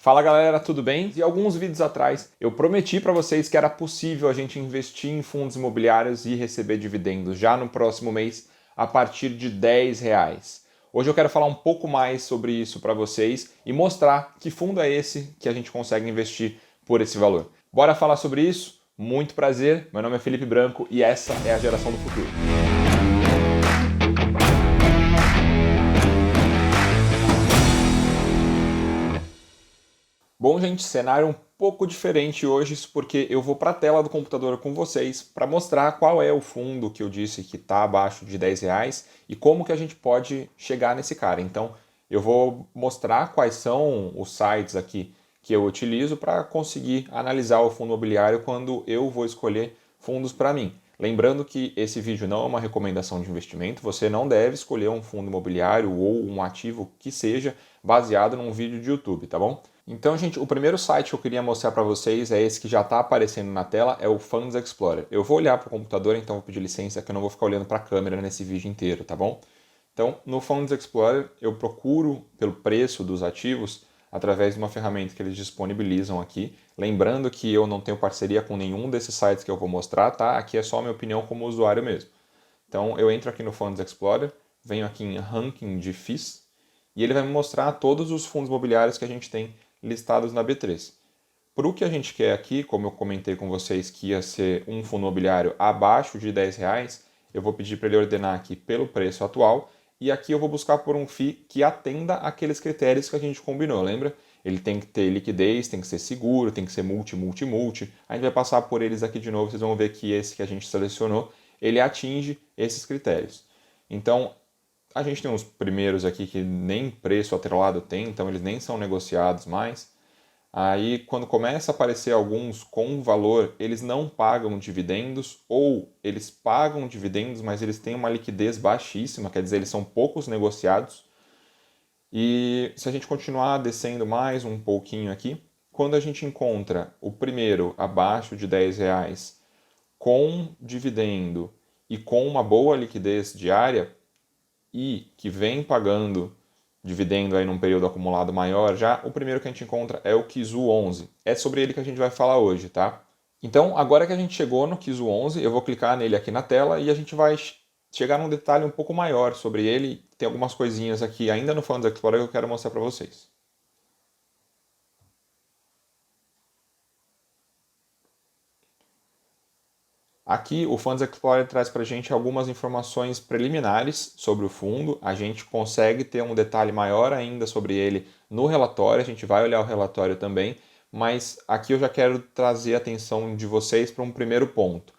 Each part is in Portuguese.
Fala galera, tudo bem? E alguns vídeos atrás eu prometi para vocês que era possível a gente investir em fundos imobiliários e receber dividendos já no próximo mês a partir de R$ 10. Hoje eu quero falar um pouco mais sobre isso para vocês e mostrar que fundo é esse que a gente consegue investir por esse valor. Bora falar sobre isso? Muito prazer, meu nome é Felipe Branco e essa é a Geração do Futuro. Bom, gente, cenário um pouco diferente hoje, isso porque eu vou para a tela do computador com vocês para mostrar qual é o fundo que eu disse que está abaixo de R$ 10 e como que a gente pode chegar nesse cara. Então, eu vou mostrar quais são os sites aqui que eu utilizo para conseguir analisar o fundo imobiliário quando eu vou escolher fundos para mim. Lembrando que esse vídeo não é uma recomendação de investimento, você não deve escolher um fundo imobiliário ou um ativo que seja baseado num vídeo de YouTube, tá bom? Então, gente, o primeiro site que eu queria mostrar para vocês é esse que já está aparecendo na tela, é o Funds Explorer. Eu vou olhar para o computador, então vou pedir licença que eu não vou ficar olhando para a câmera nesse vídeo inteiro, tá bom? Então, no Funds Explorer, eu procuro pelo preço dos ativos através de uma ferramenta que eles disponibilizam aqui. Lembrando que eu não tenho parceria com nenhum desses sites que eu vou mostrar, tá? Aqui é só a minha opinião como usuário mesmo. Então, eu entro aqui no Funds Explorer, venho aqui em Ranking de FIIs, e ele vai me mostrar todos os fundos imobiliários que a gente tem listados na B3. Para o que a gente quer aqui, como eu comentei com vocês que ia ser um fundo imobiliário abaixo de R$ 10, eu vou pedir para ele ordenar aqui pelo preço atual e aqui eu vou buscar por um FII que atenda aqueles critérios que a gente combinou, lembra? Ele tem que ter liquidez, tem que ser seguro, tem que ser multi. A gente vai passar por eles aqui de novo, vocês vão ver que esse que a gente selecionou, ele atinge esses critérios. Então, a gente tem uns primeiros aqui que nem preço atrelado tem, então eles nem são negociados mais. Aí, quando começa a aparecer alguns com valor, eles não pagam dividendos, ou eles pagam dividendos, mas eles têm uma liquidez baixíssima, quer dizer, eles são poucos negociados. E se a gente continuar descendo mais um pouquinho aqui, quando a gente encontra o primeiro abaixo de R$ 10 com dividendo e com uma boa liquidez diária, e que vem pagando dividendo aí num período acumulado maior, já o primeiro que a gente encontra é o Kizu 11. É sobre ele que a gente vai falar hoje, tá? Então, agora que a gente chegou no Kizu 11, eu vou clicar nele aqui na tela e a gente vai chegar num detalhe um pouco maior sobre ele. Tem algumas coisinhas aqui ainda no Funds Explorer que eu quero mostrar para vocês. Aqui o Funds Explorer traz para a gente algumas informações preliminares sobre o fundo. A gente consegue ter um detalhe maior ainda sobre ele no relatório, a gente vai olhar o relatório também, mas aqui eu já quero trazer a atenção de vocês para um primeiro ponto.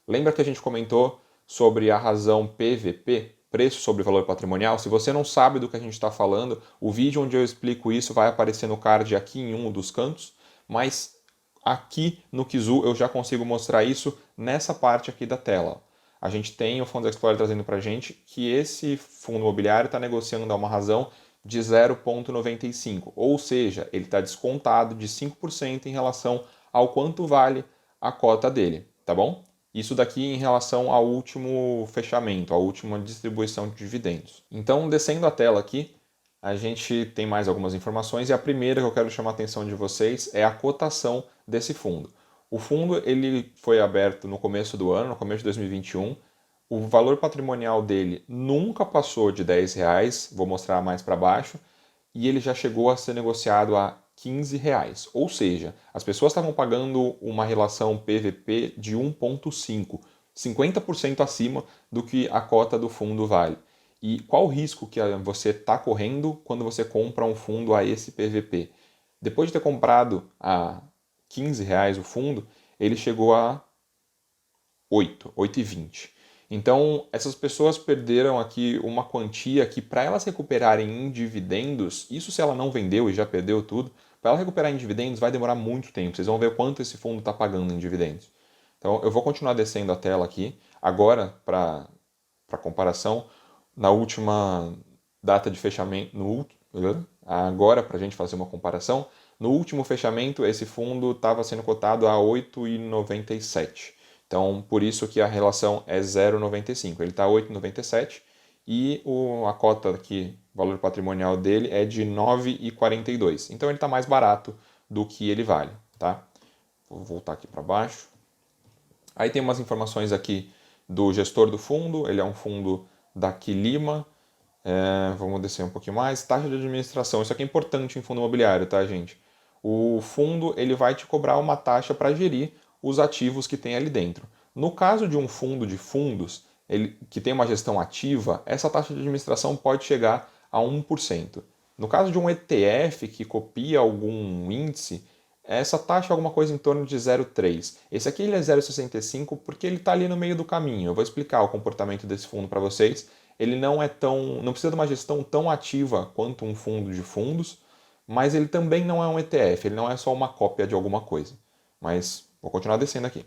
Lembra que a gente comentou sobre a razão PVP, preço sobre valor patrimonial? Se você não sabe do que a gente está falando, o vídeo onde eu explico isso vai aparecer no card aqui em um dos cantos, mas aqui no Kizu eu já consigo mostrar isso nessa parte aqui da tela. A gente tem o Funds Explorer trazendo para a gente que esse fundo imobiliário está negociando a uma razão de 0,95, ou seja, ele está descontado de 5% em relação ao quanto vale a cota dele, tá bom? Isso daqui em relação ao último fechamento, à última distribuição de dividendos. Então, descendo a tela aqui, a gente tem mais algumas informações e a primeira que eu quero chamar a atenção de vocês é a cotação desse fundo. O fundo ele foi aberto no começo do ano, no começo de 2021. O valor patrimonial dele nunca passou de R$ 10, vou mostrar mais para baixo, e ele já chegou a ser negociado a R$ 15. Ou seja, as pessoas estavam pagando uma relação PVP de 1,5, 50% acima do que a cota do fundo vale. E qual o risco que você está correndo quando você compra um fundo a esse PVP? Depois de ter comprado a R$ 15 o fundo, ele chegou a 8,20. Então, essas pessoas perderam aqui uma quantia que, para elas recuperarem em dividendos, isso se ela não vendeu e já perdeu tudo, para ela recuperar em dividendos vai demorar muito tempo. Vocês vão ver quanto esse fundo está pagando em dividendos. Então, eu vou continuar descendo a tela aqui. Agora, para comparação, na última data de fechamento, agora para a gente fazer uma comparação, no último fechamento esse fundo estava sendo cotado a 8,97. Então, por isso que a relação é 0,95. Ele está 8,97 e a cota aqui o valor patrimonial dele é de 9,42. Então ele está mais barato do que ele vale, tá? Vou voltar aqui para baixo. Aí tem umas informações aqui do gestor do fundo, ele é um fundo da Quilima. Vamos descer um pouquinho mais. Taxa de administração, isso aqui é importante em fundo imobiliário, tá, gente? O fundo ele vai te cobrar uma taxa para gerir os ativos que tem ali dentro. No caso de um fundo de fundos, que tem uma gestão ativa, essa taxa de administração pode chegar a 1%. No caso de um ETF que copia algum índice, essa taxa é alguma coisa em torno de 0,3. Esse aqui ele é 0,65 porque ele está ali no meio do caminho. Eu vou explicar o comportamento desse fundo para vocês. Ele não precisa de uma gestão tão ativa quanto um fundo de fundos, mas ele também não é um ETF, ele não é só uma cópia de alguma coisa. Mas vou continuar descendo aqui.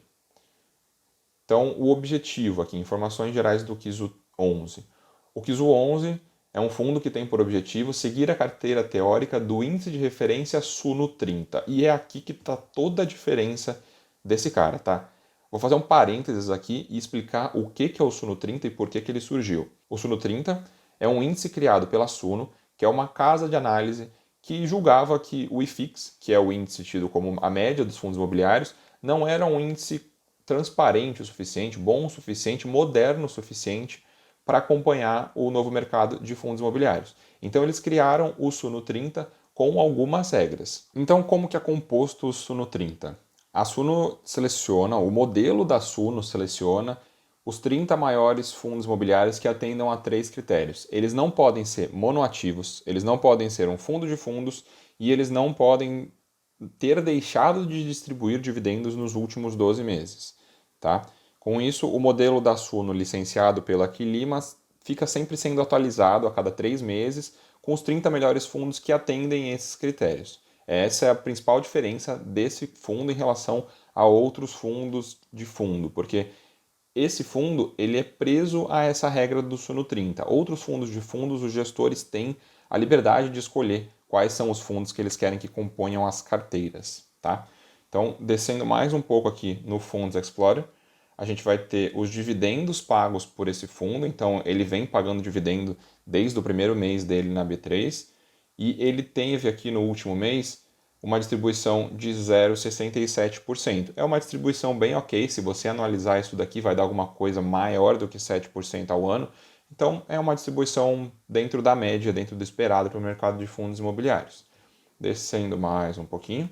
Então, o objetivo aqui, informações gerais do KIZU 11. O KIZU 11 é um fundo que tem por objetivo seguir a carteira teórica do índice de referência Suno 30. E é aqui que está toda a diferença desse cara, tá? Vou fazer um parênteses aqui e explicar o que é o Suno 30 e por que ele surgiu. O Suno 30 é um índice criado pela Suno, que é uma casa de análise que julgava que o IFIX, que é o índice tido como a média dos fundos imobiliários, não era um índice transparente o suficiente, bom o suficiente, moderno o suficiente para acompanhar o novo mercado de fundos imobiliários. Então eles criaram o Suno 30 com algumas regras. Então como que é composto o Suno 30? A Suno seleciona, o modelo da Suno seleciona os 30 maiores fundos imobiliários que atendam a 3 critérios. Eles não podem ser monoativos, eles não podem ser um fundo de fundos e eles não podem ter deixado de distribuir dividendos nos últimos 12 meses. Tá? Com isso, o modelo da Suno licenciado pela Quilima fica sempre sendo atualizado a cada 3 meses com os 30 melhores fundos que atendem esses critérios. Essa é a principal diferença desse fundo em relação a outros fundos de fundo, porque esse fundo ele é preso a essa regra do Suno 30. Outros fundos de fundos, os gestores têm a liberdade de escolher quais são os fundos que eles querem que componham as carteiras. Tá? Então, descendo mais um pouco aqui no Funds Explorer, a gente vai ter os dividendos pagos por esse fundo. Então, ele vem pagando dividendo desde o primeiro mês dele na B3 e ele teve aqui no último mês uma distribuição de 0,67%. É uma distribuição bem ok, se você analisar isso daqui vai dar alguma coisa maior do que 7% ao ano. Então é uma distribuição dentro da média, dentro do esperado para o mercado de fundos imobiliários. Descendo mais um pouquinho.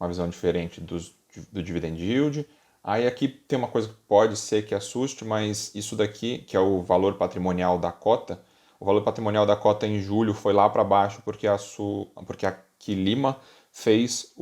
Uma visão diferente do dividend yield. Aí aqui tem uma coisa que pode ser que assuste, mas isso daqui, que é o valor patrimonial da cota, o valor patrimonial da cota em julho foi lá para baixo porque a Quilima fez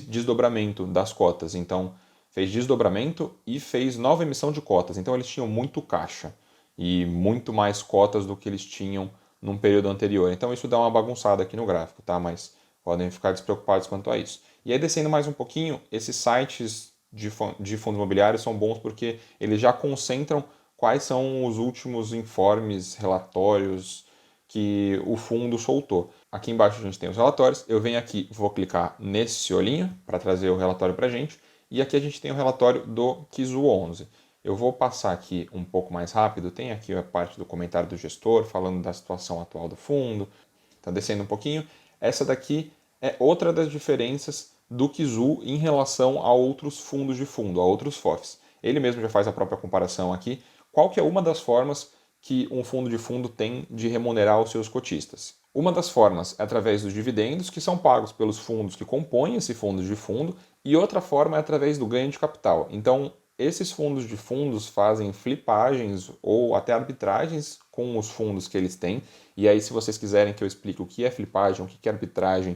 desdobramento das cotas. Então, fez desdobramento e fez nova emissão de cotas. Então, eles tinham muito caixa e muito mais cotas do que eles tinham num período anterior. Então, isso dá uma bagunçada aqui no gráfico, tá? Mas podem ficar despreocupados quanto a isso. E aí, descendo mais um pouquinho, esses sites de fundos imobiliários são bons porque eles já concentram quais são os últimos informes, relatórios que o fundo soltou. Aqui embaixo a gente tem os relatórios. Eu venho aqui, vou clicar nesse olhinho para trazer o relatório para a gente. E aqui a gente tem o relatório do KIZU 11. Eu vou passar aqui um pouco mais rápido. Tem aqui a parte do comentário do gestor falando da situação atual do fundo. Está descendo um pouquinho. Essa daqui é outra das diferenças do KIZU em relação a outros fundos de fundo, a outros FOFs. Ele mesmo já faz a própria comparação aqui. Qual que é uma das formas que um fundo de fundo tem de remunerar os seus cotistas? Uma das formas é através dos dividendos que são pagos pelos fundos que compõem esse fundo de fundo e outra forma é através do ganho de capital. Então, esses fundos de fundos fazem flipagens ou até arbitragens com os fundos que eles têm. E aí, se vocês quiserem que eu explique o que é flipagem, o que é arbitragem,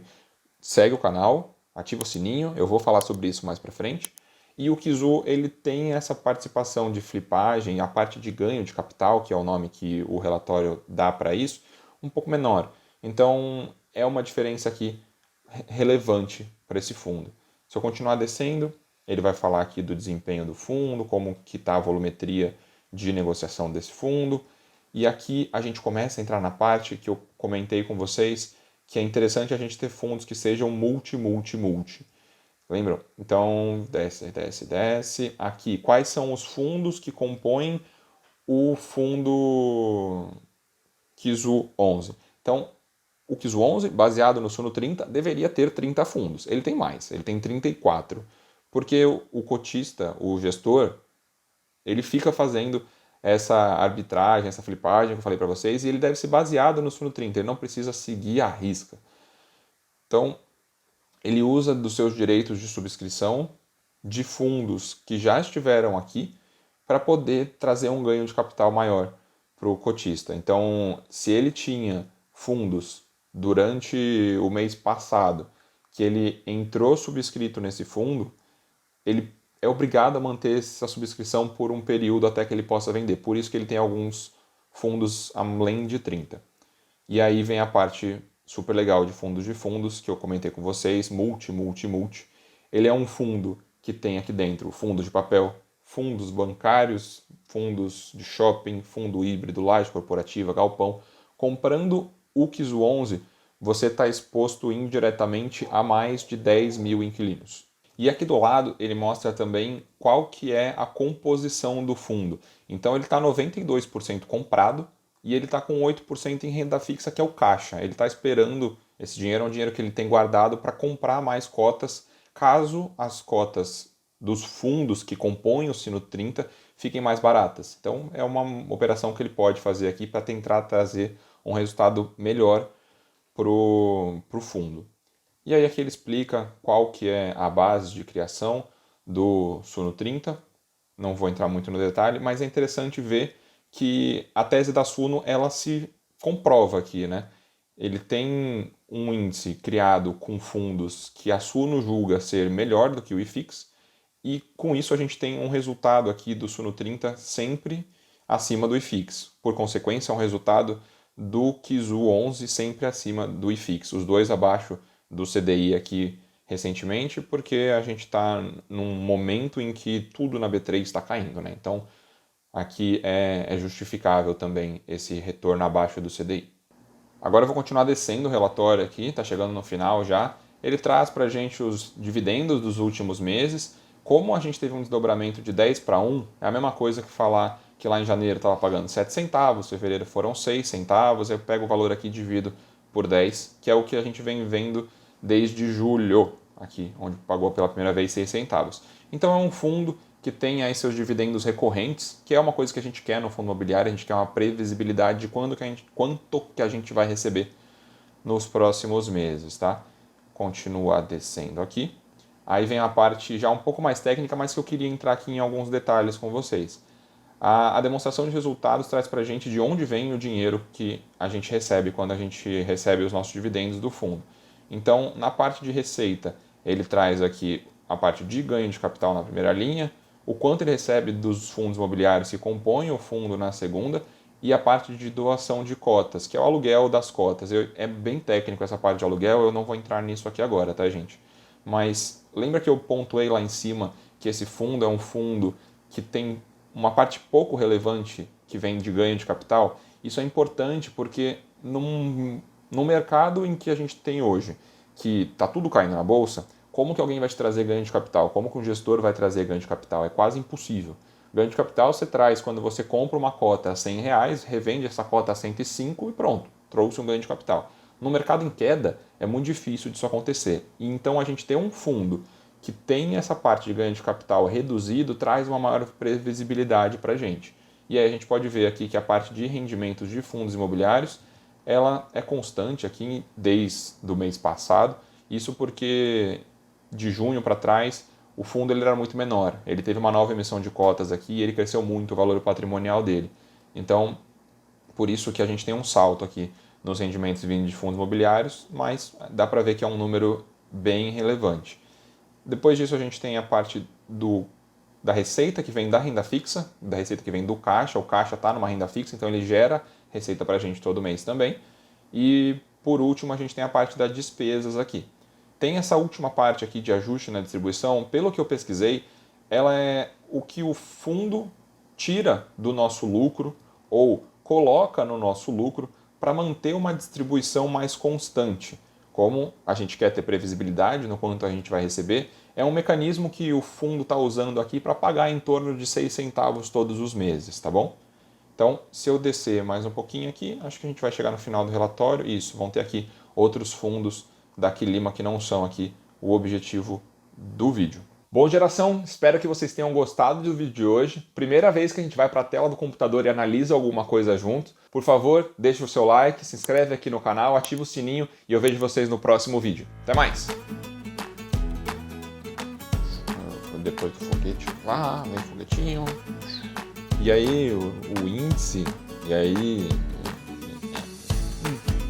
segue o canal, ativa o sininho, eu vou falar sobre isso mais para frente. E o KIZU ele tem essa participação de flipagem, a parte de ganho de capital, que é o nome que o relatório dá para isso, um pouco menor. Então é uma diferença aqui relevante para esse fundo. Se eu continuar descendo, ele vai falar aqui do desempenho do fundo, como que está a volumetria de negociação desse fundo. E aqui a gente começa a entrar na parte que eu comentei com vocês, que é interessante a gente ter fundos que sejam multi. Lembram? Então, desce. Aqui, quais são os fundos que compõem o fundo Kizu 11. Então, o Kizu 11, baseado no Suno 30, deveria ter 30 fundos. Ele tem mais, ele tem 34. Porque o cotista, o gestor, ele fica fazendo essa arbitragem, essa flipagem que eu falei para vocês, e ele deve ser baseado no Suno 30, ele não precisa seguir a risca. Então, ele usa dos seus direitos de subscrição de fundos que já estiveram aqui para poder trazer um ganho de capital maior para o cotista. Então, se ele tinha fundos durante o mês passado que ele entrou subscrito nesse fundo, ele é obrigado a manter essa subscrição por um período até que ele possa vender. Por isso que ele tem alguns fundos além de 30. E aí vem a parte super legal de fundos que eu comentei com vocês, multi. Ele é um fundo que tem aqui dentro fundo de papel, fundos bancários, fundos de shopping, fundo híbrido, laje corporativa, galpão. Comprando o Kizu 11, você está exposto indiretamente a mais de 10 mil inquilinos. E aqui do lado ele mostra também qual que é a composição do fundo. Então ele está 92% comprado e ele está com 8% em renda fixa, que é o caixa. Ele está esperando, esse dinheiro é um dinheiro que ele tem guardado para comprar mais cotas, caso as cotas dos fundos que compõem o Sino 30 fiquem mais baratas. Então é uma operação que ele pode fazer aqui para tentar trazer um resultado melhor para o fundo. E aí aqui ele explica qual que é a base de criação do Suno 30. Não vou entrar muito no detalhe, mas é interessante ver que a tese da Suno ela se comprova aqui, né? Ele tem um índice criado com fundos que a Suno julga ser melhor do que o IFIX, e com isso a gente tem um resultado aqui do Suno 30 sempre acima do IFIX. Por consequência, é um resultado do Kizu 11 sempre acima do IFIX, os dois abaixo do CDI aqui recentemente, porque a gente está num momento em que tudo na B3 está caindo, né? Então aqui é justificável também esse retorno abaixo do CDI. Agora eu vou continuar descendo o relatório aqui, está chegando no final já. Ele traz para a gente os dividendos dos últimos meses. Como a gente teve um desdobramento de 10 para 1, é a mesma coisa que falar que lá em janeiro estava pagando 7 centavos, fevereiro foram 6 centavos, eu pego o valor aqui e divido por 10, que é o que a gente vem vendo desde julho, aqui, onde pagou pela primeira vez 6 centavos. Então é um fundo que tem aí seus dividendos recorrentes, que é uma coisa que a gente quer no fundo imobiliário, a gente quer uma previsibilidade de quanto que a gente vai receber nos próximos meses, tá? Continuar descendo aqui. Aí vem a parte já um pouco mais técnica, mas que eu queria entrar aqui em alguns detalhes com vocês. A demonstração de resultados traz para a gente de onde vem o dinheiro que a gente recebe quando a gente recebe os nossos dividendos do fundo. Então, na parte de receita, ele traz aqui a parte de ganho de capital na primeira linha, o quanto ele recebe dos fundos imobiliários que compõem o fundo na segunda, e a parte de doação de cotas, que é o aluguel das cotas. É bem técnico essa parte de aluguel, eu não vou entrar nisso aqui agora, tá, gente? Mas lembra que eu pontuei lá em cima que esse fundo é um fundo que tem uma parte pouco relevante que vem de ganho de capital? Isso é importante porque num mercado em que a gente tem hoje, que está tudo caindo na bolsa, como que alguém vai te trazer ganho de capital? Como que um gestor vai trazer ganho de capital? É quase impossível. Ganho de capital você traz quando você compra uma cota a R$ 100, revende essa cota a 105 e pronto, trouxe um ganho de capital. No mercado em queda é muito difícil disso acontecer. E então a gente ter um fundo que tem essa parte de ganho de capital reduzido traz uma maior previsibilidade para a gente. E aí a gente pode ver aqui que a parte de rendimentos de fundos imobiliários ela é constante aqui desde o mês passado. Isso porque de junho para trás o fundo ele era muito menor. Ele teve uma nova emissão de cotas aqui e ele cresceu muito o valor patrimonial dele. Então, por isso que a gente tem um salto aqui nos rendimentos vindo de fundos imobiliários, mas dá para ver que é um número bem relevante. Depois disso a gente tem a parte da receita que vem da renda fixa, da receita que vem do caixa. O caixa está numa renda fixa, então ele gera receita para a gente todo mês também. E por último a gente tem a parte das despesas aqui. Tem essa última parte aqui de ajuste na distribuição, pelo que eu pesquisei, ela é o que o fundo tira do nosso lucro ou coloca no nosso lucro para manter uma distribuição mais constante. Como a gente quer ter previsibilidade no quanto a gente vai receber, é um mecanismo que o fundo está usando aqui para pagar em torno de 6 centavos todos os meses, tá bom? Então, se eu descer mais um pouquinho aqui, acho que a gente vai chegar no final do relatório. Isso, vão ter aqui outros fundos da Aquilima que não são aqui o objetivo do vídeo. Bom, geração, espero que vocês tenham gostado do vídeo de hoje. Primeira vez que a gente vai para a tela do computador e analisa alguma coisa junto. Por favor, deixe o seu like, se inscreve aqui no canal, ativa o sininho e eu vejo vocês no próximo vídeo. Até mais! Depois do foguete, lá vem o foguetinho. E aí o índice, e aí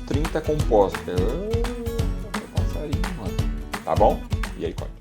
30 composta. Passarinho, mano. Tá bom? E aí, corta.